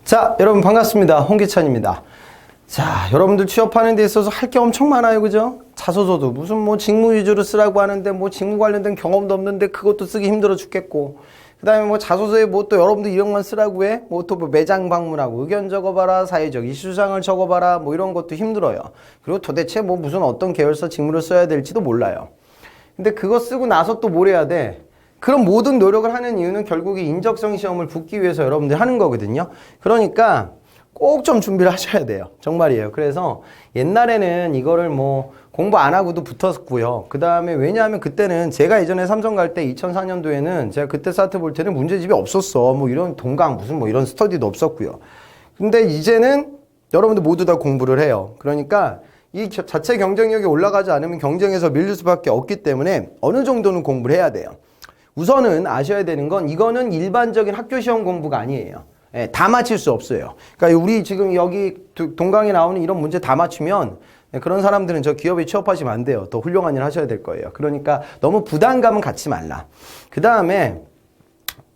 자, 여러분 반갑습니다. 홍기찬입니다. 자, 여러분들 취업하는 데 있어서 할 게 엄청 많아요. 그죠? 자소서도 무슨 뭐 직무 위주로 쓰라고 하는데 뭐 직무 관련된 경험도 없는데 그것도 쓰기 힘들어 죽겠고, 그 다음에 뭐 자소서에 뭐 또 여러분들 이런만 쓰라고 해? 뭐 또 뭐 매장 방문하고 의견 적어봐라, 사회적 이슈상을 적어봐라, 뭐 이런 것도 힘들어요. 그리고 도대체 뭐 무슨 어떤 계열사 직무를 써야 될지도 몰라요. 근데 그거 쓰고 나서 또 뭘 해야 돼? 그런 모든 노력을 하는 이유는 결국에 인적성 시험을 붙기 위해서 여러분들 하는 거거든요. 그러니까 꼭 좀 준비를 하셔야 돼요. 정말이에요. 그래서 옛날에는 이거를 뭐 공부 안 하고도 붙었고요. 그 다음에 왜냐하면 그때는 제가 예전에 삼성 갈 때 2004년도에는 제가 그때 사트 볼 때는 문제집이 없었어. 뭐 이런 동강 무슨 뭐 이런 스터디도 없었고요. 근데 이제는 여러분들 모두 다 공부를 해요. 그러니까 이 자체 경쟁력이 올라가지 않으면 경쟁에서 밀릴 수밖에 없기 때문에 어느 정도는 공부를 해야 돼요. 우선은 아셔야 되는 건 이거는 일반적인 학교 시험 공부가 아니에요. 예, 다 맞힐 수 없어요. 그러니까 우리 지금 여기 동강에 나오는 이런 문제 다 맞추면 그런 사람들은 저 기업에 취업하시면 안 돼요. 더 훌륭한 일 하셔야 될 거예요. 그러니까 너무 부담감은 갖지 말라. 그 다음에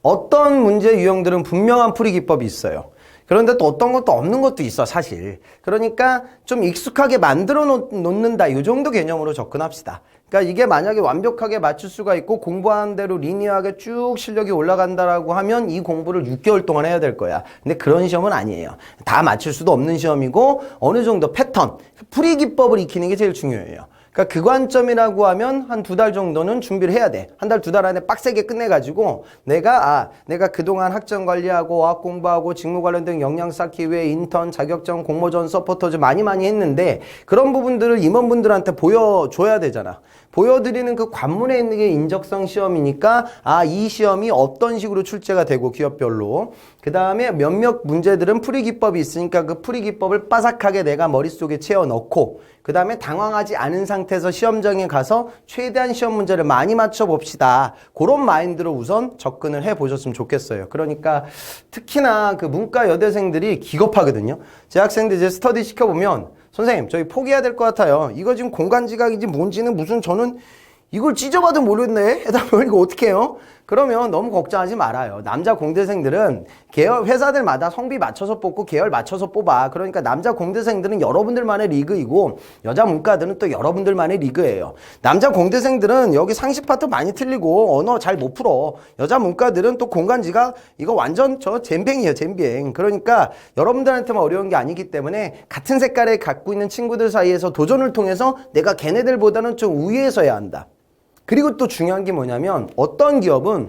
어떤 문제 유형들은 분명한 풀이 기법이 있어요. 그런데 또 어떤 것도 없는 것도 있어, 사실. 그러니까 좀 익숙하게 만들어 놓는다, 이 정도 개념으로 접근합시다. 그러니까 이게 만약에 완벽하게 맞출 수가 있고 공부하는 대로 리니어하게 쭉 실력이 올라간다라고 하면 이 공부를 6개월 동안 해야 될 거야. 근데 그런 시험은 아니에요. 다 맞출 수도 없는 시험이고 어느 정도 패턴, 풀이 기법을 익히는 게 제일 중요해요. 그러니까 그 관점이라고 하면 한 2달 정도는 준비를 해야 돼. 한 달, 2달 안에 빡세게 끝내가지고 내가 그동안 학점 관리하고 어학 공부하고 직무 관련된 역량 쌓기 위해 인턴, 자격증, 공모전, 서포터즈 많이 했는데 그런 부분들을 임원분들한테 보여줘야 되잖아. 보여드리는 그 관문에 있는 게 인적성 시험이니까 이 시험이 어떤 식으로 출제가 되고 기업별로 그 다음에 몇몇 문제들은 풀이 기법이 있으니까 그 풀이 기법을 빠삭하게 내가 머릿속에 채워 넣고 그 다음에 당황하지 않은 상태에서 시험장에 가서 최대한 시험 문제를 많이 맞춰봅시다. 그런 마인드로 우선 접근을 해보셨으면 좋겠어요. 그러니까 특히나 그 문과 여대생들이 기겁하거든요. 제 학생들 이제 스터디 시켜보면 선생님 저희 포기해야 될 것 같아요. 이거 지금 공간지각인지 뭔지는 무슨 저는 이걸 찢어봐도 모르겠네. 해답을 이거 어떻게 해요? 그러면 너무 걱정하지 말아요. 남자 공대생들은 계열 회사들마다 성비 맞춰서 뽑고 계열 맞춰서 뽑아. 그러니까 남자 공대생들은 여러분들만의 리그이고 여자 문과들은 또 여러분들만의 리그예요. 남자 공대생들은 여기 상식 파트 많이 틀리고 언어 잘 못 풀어. 여자 문과들은 또 공간지각 이거 완전 저 잼뱅이에요, 잼뱅. 그러니까 여러분들한테만 어려운 게 아니기 때문에 같은 색깔을 갖고 있는 친구들 사이에서 도전을 통해서 내가 걔네들보다는 좀 우위에 서야 한다. 그리고 또 중요한 게 뭐냐면 어떤 기업은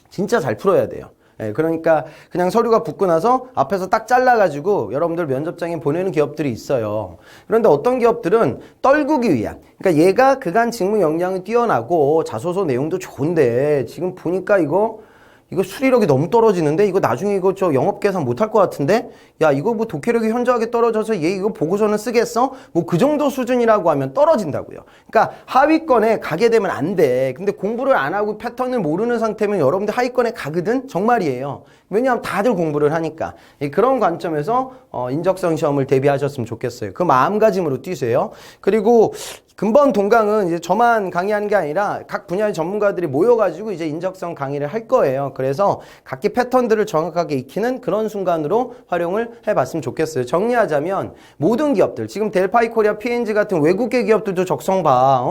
진짜 잘 풀어야 돼요. 예, 그러니까 그냥 서류가 붙고 나서 앞에서 딱 잘라가지고 여러분들 면접장에 보내는 기업들이 있어요. 그런데 어떤 기업들은 떨구기 위한, 그러니까 얘가 그간 직무 역량이 뛰어나고 자소서 내용도 좋은데 지금 보니까 이거 수리력이 너무 떨어지는데 이거 나중에 이거 저 영업 계산 못할 것 같은데 야 이거 뭐 독해력이 현저하게 떨어져서 얘 이거 보고서는 쓰겠어? 뭐 그 정도 수준이라고 하면 떨어진다고요. 그러니까 하위권에 가게 되면 안 돼. 근데 공부를 안 하고 패턴을 모르는 상태면 여러분들 하위권에 가거든? 정말이에요. 왜냐하면 다들 공부를 하니까. 그런 관점에서 인적성 시험을 대비하셨으면 좋겠어요. 그 마음가짐으로 뛰세요. 그리고 근본 동강은 이제 저만 강의하는 게 아니라 각 분야의 전문가들이 모여가지고 이제 인적성 강의를 할 거예요. 그래서 각기 패턴들을 정확하게 익히는 그런 순간으로 활용을 해봤으면 좋겠어요. 정리하자면 모든 기업들, 지금 델파이 코리아, P&G 같은 외국계 기업들도 적성 봐.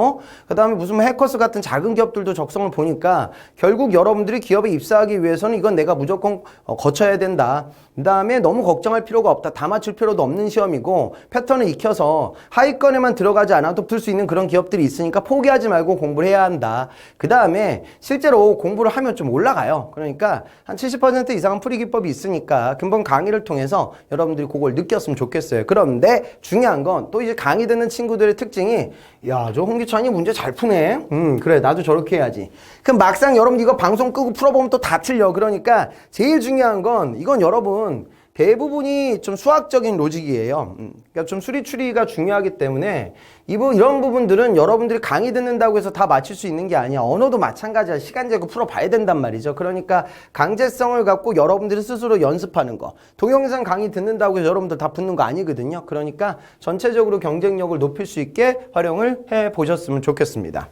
그 다음에 무슨 해커스 같은 작은 기업들도 적성을 보니까 결국 여러분들이 기업에 입사하기 위해서는 이건 내가 무조건 거쳐야 된다. 그 다음에 너무 걱정할 필요가 없다. 다 맞출 필요도 없는 시험이고 패턴을 익혀서 하위권에만 들어가지 않아도 붙을 수 있는 그런 기업들이 있으니까 포기하지 말고 공부를 해야 한다. 그 다음에 실제로 공부를 하면 좀 올라가요. 그러니까 한 70% 이상은 풀이 기법이 있으니까 근본 강의를 통해서 여러분들이 그걸 느꼈으면 좋겠어요. 그런데 중요한 건 또 이제 강의 듣는 친구들의 특징이 야, 저 홍기찬이 문제 잘 푸네. 그래, 나도 저렇게 해야지. 그럼 막상 여러분 이거 방송 끄고 풀어보면 또 다 틀려. 그러니까 제일 중요한 건 이건 여러분 대부분이 좀 수학적인 로직이에요. 그러니까 좀 수리 추리가 중요하기 때문에 이런 부분들은 여러분들이 강의 듣는다고 해서 다 맞출 수 있는 게 아니야. 언어도 마찬가지야. 시간 재고 풀어봐야 된단 말이죠. 그러니까 강제성을 갖고 여러분들이 스스로 연습하는 거. 동영상 강의 듣는다고 해서 여러분들 다 붙는 거 아니거든요. 그러니까 전체적으로 경쟁력을 높일 수 있게 활용을 해보셨으면 좋겠습니다.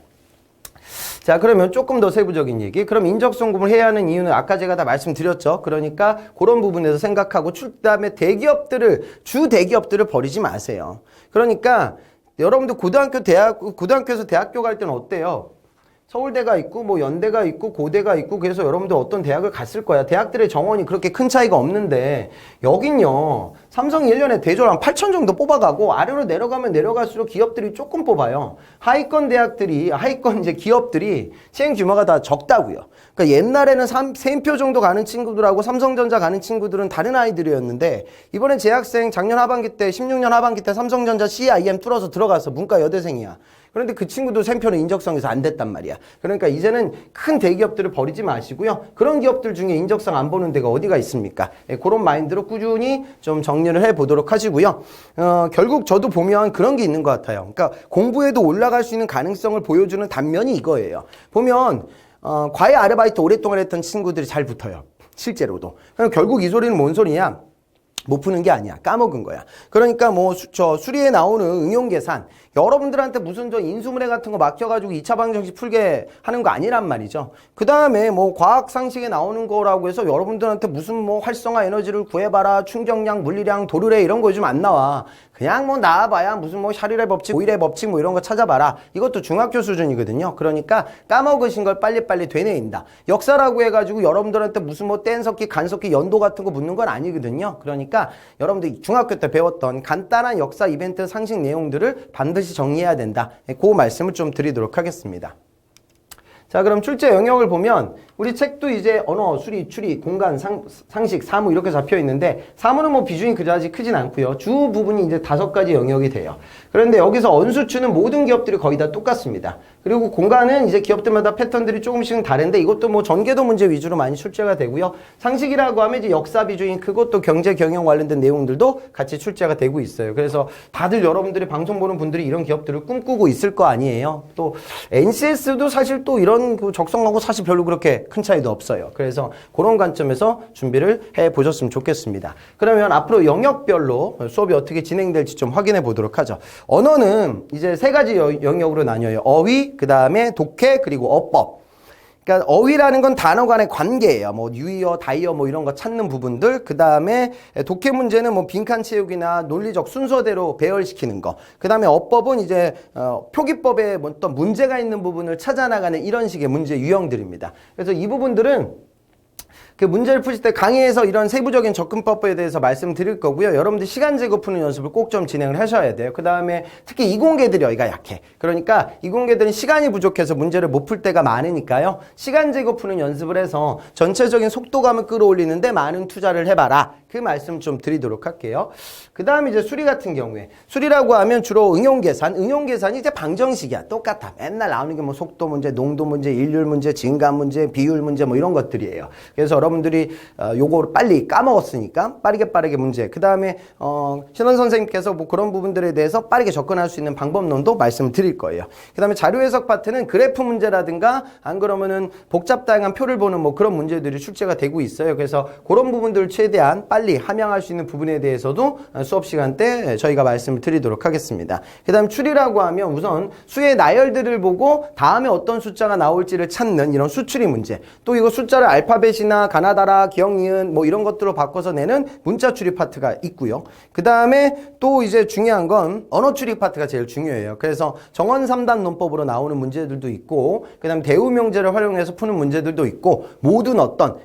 자, 그러면 조금 더 세부적인 얘기. 그럼 인적성 구분을 해야 하는 이유는 아까 제가 다 말씀드렸죠. 그러니까 그런 부분에서 생각하고 그다음에 주 대기업들을 버리지 마세요. 그러니까 여러분들 고등학교에서 대학교 갈 때는 어때요? 서울대가 있고 뭐 연대가 있고 고대가 있고 그래서 여러분들 어떤 대학을 갔을 거야. 대학들의 정원이 그렇게 큰 차이가 없는데 여긴요. 삼성이 1년에 대졸 한 8천 정도 뽑아가고 아래로 내려가면 내려갈수록 기업들이 조금 뽑아요. 하위권 이제 기업들이 시행 규모가 다 적다고요. 그러니까 옛날에는 3표 정도 가는 친구들하고 삼성전자 가는 친구들은 다른 아이들이었는데 이번에 재학생 작년 하반기 때 16년 하반기 때 삼성전자 CIM 뚫어서 들어가서 문과 여대생이야. 그런데 그 친구도 샘표는 인적성에서 안 됐단 말이야. 그러니까 이제는 큰 대기업들을 버리지 마시고요. 그런 기업들 중에 인적성 안 보는 데가 어디가 있습니까? 그런 마인드로 꾸준히 좀 정리를 해보도록 하시고요. 결국 저도 보면 그런 게 있는 것 같아요. 그러니까 공부에도 올라갈 수 있는 가능성을 보여주는 단면이 이거예요. 보면 과외 아르바이트 오랫동안 했던 친구들이 잘 붙어요. 실제로도. 그럼 결국 이 소리는 뭔 소리냐? 못 푸는 게 아니야. 까먹은 거야. 그러니까 뭐 수리에 나오는 응용 계산 여러분들한테 무슨 인수문해 같은 거 맡겨가지고 2차 방정식 풀게 하는 거 아니란 말이죠. 그 다음에 뭐 과학 상식에 나오는 거라고 해서 여러분들한테 무슨 뭐 활성화 에너지를 구해봐라, 충격량, 물리량, 도르래 이런 거 요즘 안 나와. 그냥 뭐 나와봐야 무슨 뭐 샤릴의 법칙, 오일의 법칙 뭐 이런 거 찾아봐라. 이것도 중학교 수준이거든요. 그러니까 까먹으신 걸 빨리빨리 되뇌인다. 역사라고 해가지고 여러분들한테 무슨 뭐 뗀석기, 간석기, 연도 같은 거 묻는 건 아니거든요. 그러니까 여러분들이 중학교 때 배웠던 간단한 역사 이벤트 상식 내용들을 반드시 정리해야 된다. 그 말씀을 좀 드리도록 하겠습니다. 자, 그럼 출제 영역을 보면 우리 책도 이제 언어, 수리, 추리, 공간, 상식, 사무 이렇게 잡혀 있는데 사무는 뭐 비중이 그다지 크진 않고요. 주 부분이 이제 5가지 영역이 돼요. 그런데 여기서 언수추는 모든 기업들이 거의 다 똑같습니다. 그리고 공간은 이제 기업들마다 패턴들이 조금씩은 다른데 이것도 뭐 전개도 문제 위주로 많이 출제가 되고요. 상식이라고 하면 이제 역사 비중이 크고 또 경제 경영 관련된 내용들도 같이 출제가 되고 있어요. 그래서 다들 여러분들이 방송 보는 분들이 이런 기업들을 꿈꾸고 있을 거 아니에요. 또 NCS도 사실 또 이런 그 적성하고 사실 별로 그렇게 큰 차이도 없어요. 그래서 그런 관점에서 준비를 해 보셨으면 좋겠습니다. 그러면 앞으로 영역별로 수업이 어떻게 진행될지 좀 확인해 보도록 하죠. 언어는 이제 3가지 영역으로 나뉘어요. 어휘, 그 다음에 독해, 그리고 어법. 그러니까 어휘라는 건 단어 간의 관계예요. 뭐 유의어, 다이어 뭐 이런 거 찾는 부분들. 그 다음에 독해 문제는 뭐 빈칸 채우기나 논리적 순서대로 배열시키는 거. 그 다음에 어법은 이제 표기법에 어떤 문제가 있는 부분을 찾아나가는 이런 식의 문제 유형들입니다. 그래서 이 부분들은 그 문제를 푸실 때 강의에서 이런 세부적인 접근법에 대해서 말씀드릴 거고요. 여러분들 시간 제거 푸는 연습을 꼭 좀 진행을 하셔야 돼요. 그 다음에 특히 이공계들이 여기가 약해. 그러니까 이공계들은 시간이 부족해서 문제를 못 풀 때가 많으니까요. 시간 제거 푸는 연습을 해서 전체적인 속도감을 끌어올리는데 많은 투자를 해봐라. 그 말씀 좀 드리도록 할게요. 그 다음에 이제 수리 같은 경우에 수리라고 하면 주로 응용계산이 이제 방정식이야. 똑같아. 맨날 나오는 게 뭐 속도 문제, 농도 문제, 일률 문제, 진감 문제, 비율 문제 뭐 이런 것들이에요. 그래서 여러분들이 요거를 빨리 까먹었으니까 빠르게 문제. 그 다음에 신원 선생님께서 뭐 그런 부분들에 대해서 빠르게 접근할 수 있는 방법론도 말씀을 드릴 거예요. 그 다음에 자료 해석 파트는 그래프 문제라든가 안 그러면은 복잡 다양한 표를 보는 뭐 그런 문제들이 출제가 되고 있어요. 그래서 그런 부분들을 최대한 빨리 함양할 수 있는 부분에 대해서도 수업 시간 때 저희가 말씀을 드리도록 하겠습니다. 그 다음 추리라고 하면 우선 수의 나열들을 보고 다음에 어떤 숫자가 나올지를 찾는 이런 수추리 문제. 또 이거 숫자를 알파벳이나 가나다라, 기억, 니은 뭐 이런 것들로 바꿔서 내는 문자 추리 파트가 있고요. 그 다음에 또 이제 중요한 건 언어 추리 파트가 제일 중요해요. 그래서 정원 3단 논법으로 나오는 문제들도 있고 그 다음에 대우 명제를 활용해서 푸는 문제들도 있고 모든 어떤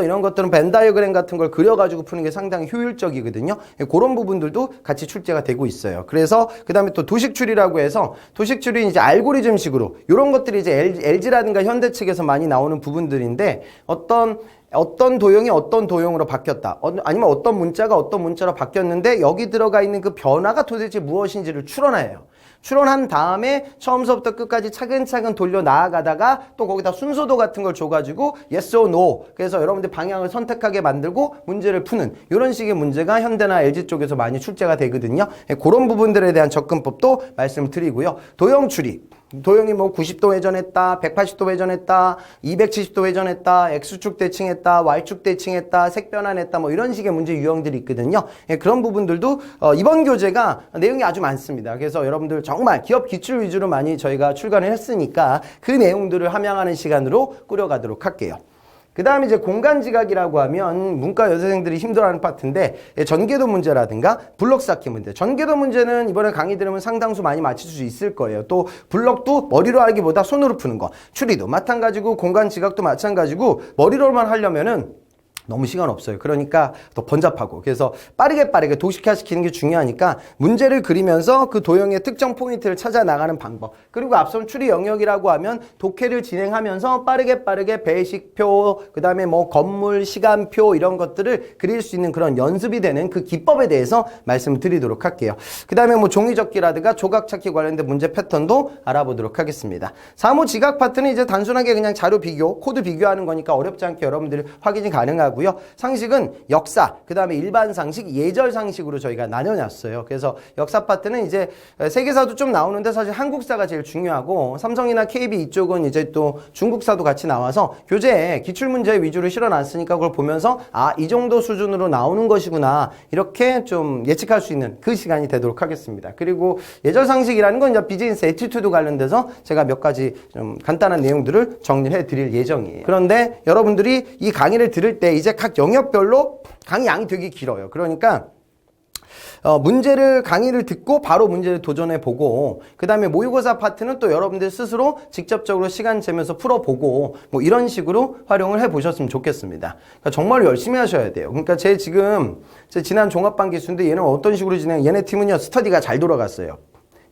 이런 것들은 벤 다이어그램 같은 걸 그려가지고 푸는 게 상당히 효율적이거든요. 그런 부분들도 같이 출제가 되고 있어요. 그래서 그 다음에 또 도식 추리라고 해서 도식 추리는 이제 알고리즘식으로 이런 것들이 이제 LG라든가 현대 측에서 많이 나오는 부분들인데 어떤 도형이 어떤 도형으로 바뀌었다. 아니면 어떤 문자가 어떤 문자로 바뀌었는데 여기 들어가 있는 그 변화가 도대체 무엇인지를 추론해요. 추론한 다음에 처음서부터 끝까지 차근차근 돌려 나아가다가 또 거기다 순서도 같은 걸 줘가지고 yes or no. 그래서 여러분들 방향을 선택하게 만들고 문제를 푸는 이런 식의 문제가 현대나 LG 쪽에서 많이 출제가 되거든요. 그런 부분들에 대한 접근법도 말씀드리고요. 도형 추리. 도형이 뭐 90도 회전했다, 180도 회전했다, 270도 회전했다, X축 대칭했다, Y축 대칭했다, 색 변환했다 뭐 이런 식의 문제 유형들이 있거든요. 그런 부분들도 이번 교재가 내용이 아주 많습니다. 그래서 여러분들 내용들 정말 기업 기출 위주로 많이 저희가 출간을 했으니까 그 내용들을 함양하는 시간으로 꾸려가도록 할게요. 그 다음에 이제 공간지각이라고 하면 문과 여대생들이 힘들어하는 파트인데 전개도 문제라든가 블럭 쌓기 문제. 전개도 문제는 이번에 강의 들으면 상당수 많이 맞힐 수 있을 거예요. 또 블럭도 머리로 하기보다 손으로 푸는 거. 추리도 마찬가지고 공간지각도 마찬가지고 머리로만 하려면은 너무 시간 없어요. 그러니까 더 번잡하고 그래서 빠르게 도식화시키는 게 중요하니까 문제를 그리면서 그 도형의 특정 포인트를 찾아 나가는 방법, 그리고 앞선 추리 영역이라고 하면 독해를 진행하면서 빠르게 배식표, 그 다음에 뭐 건물 시간표 이런 것들을 그릴 수 있는 그런 연습이 되는 그 기법에 대해서 말씀을 드리도록 할게요. 그 다음에 뭐 종이접기라든가 조각 찾기 관련된 문제 패턴도 알아보도록 하겠습니다. 사무 지각 파트는 이제 단순하게 그냥 자료 비교, 코드 비교하는 거니까 어렵지 않게 여러분들이 확인이 가능하고 고요. 상식은 역사, 그 다음에 일반 상식, 예절 상식으로 저희가 나눠놨어요. 그래서 역사 파트는 이제 세계사도 좀 나오는데 사실 한국사가 제일 중요하고 삼성이나 KB 이쪽은 이제 또 중국사도 같이 나와서 교재에 기출문제 위주로 실어놨으니까 그걸 보면서 아, 이 정도 수준으로 나오는 것이구나 이렇게 좀 예측할 수 있는 그 시간이 되도록 하겠습니다. 그리고 예절 상식이라는 건 이제 비즈니스 애티튜드 관련돼서 제가 몇 가지 좀 간단한 내용들을 정리해 드릴 예정이에요. 그런데 여러분들이 이 강의를 들을 때 이제 각 영역별로 강의 양이 되게 길어요. 그러니까 강의를 듣고 바로 문제를 도전해 보고, 그 다음에 모의고사 파트는 또 여러분들 스스로 직접적으로 시간 재면서 풀어보고 뭐 이런 식으로 활용을 해 보셨으면 좋겠습니다. 그러니까 정말 열심히 하셔야 돼요. 그러니까 제 지난 종합반 기수인데 얘는 어떤 식으로 얘네 팀은요 스터디가 잘 돌아갔어요.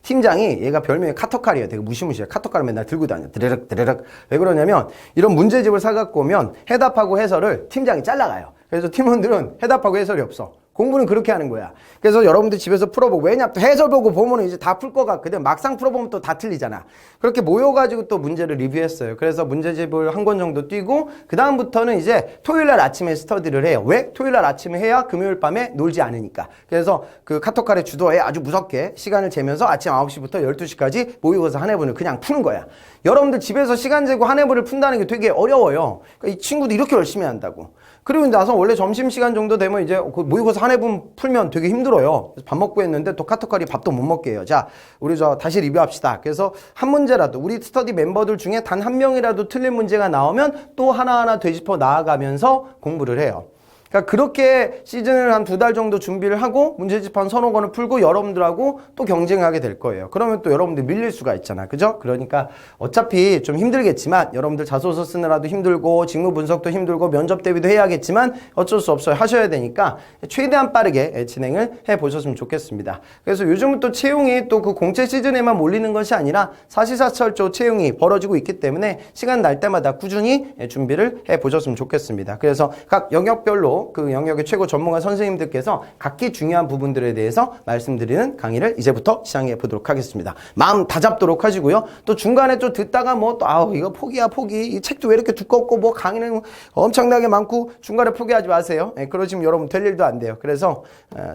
팀장이 얘가 별명이 카터칼이에요. 되게 무시무시해. 카터칼을 맨날 들고 다녀. 드르륵. 왜 그러냐면 이런 문제집을 사갖고 오면 해답하고 해설을 팀장이 잘라가요. 그래서 팀원들은 해답하고 해설이 없어. 공부는 그렇게 하는 거야. 그래서 여러분들 집에서 풀어보고, 왜냐 또 해설 보고 보면은 이제 다 풀 것 같거든. 막상 풀어보면 또 다 틀리잖아. 그렇게 모여가지고 또 문제를 리뷰했어요. 그래서 문제집을 한 권 정도 띄고 그 다음부터는 이제 토요일날 아침에 스터디를 해요. 왜? 토요일날 아침에 해야 금요일 밤에 놀지 않으니까. 그래서 그 카톡칼의 주도에 아주 무섭게 시간을 재면서 아침 9시부터 12시까지 모의고사 한 해분을 그냥 푸는 거야. 여러분들 집에서 시간 재고 한 해분을 푼다는 게 되게 어려워요. 그러니까 이 친구도 이렇게 열심히 한다고. 그리고 나서 원래 점심시간 정도 되면 이제 그 모의고사 한 해분 풀면 되게 힘들어요. 밥 먹고 했는데 또 카톡칼이 밥도 못 먹게 해요. 자, 우리 다시 리뷰합시다. 그래서 한 문제라도 우리 스터디 멤버들 중에 단 한 명이라도 틀린 문제가 나오면 또 하나하나 되짚어 나아가면서 공부를 해요. 그러니까 그렇게 시즌을 한 2달 정도 준비를 하고 문제집 한 서너 권을 풀고 여러분들하고 또 경쟁하게 될 거예요. 그러면 또 여러분들 밀릴 수가 있잖아. 그죠? 그러니까 어차피 좀 힘들겠지만 여러분들 자소서 쓰느라도 힘들고 직무 분석도 힘들고 면접 대비도 해야겠지만 어쩔 수 없어요. 하셔야 되니까 최대한 빠르게 진행을 해보셨으면 좋겠습니다. 그래서 요즘은 또 채용이 또 그 공채 시즌에만 몰리는 것이 아니라 사시사철조 채용이 벌어지고 있기 때문에 시간 날 때마다 꾸준히 준비를 해보셨으면 좋겠습니다. 그래서 각 영역별로 그 영역의 최고 전문가 선생님들께서 각기 중요한 부분들에 대해서 말씀드리는 강의를 이제부터 시작해 보도록 하겠습니다. 마음 다잡도록 하시고요. 또 중간에 좀 듣다가 뭐 또 이거 포기야 포기. 이 책도 왜 이렇게 두껍고 뭐 강의는 엄청나게 많고 중간에 포기하지 마세요. 그러시면 여러분 될 일도 안 돼요. 그래서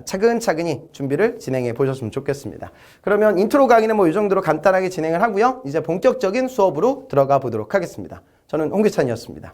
차근차근히 준비를 진행해 보셨으면 좋겠습니다. 그러면 인트로 강의는 뭐 이 정도로 간단하게 진행을 하고요. 이제 본격적인 수업으로 들어가 보도록 하겠습니다. 저는 홍기찬이었습니다.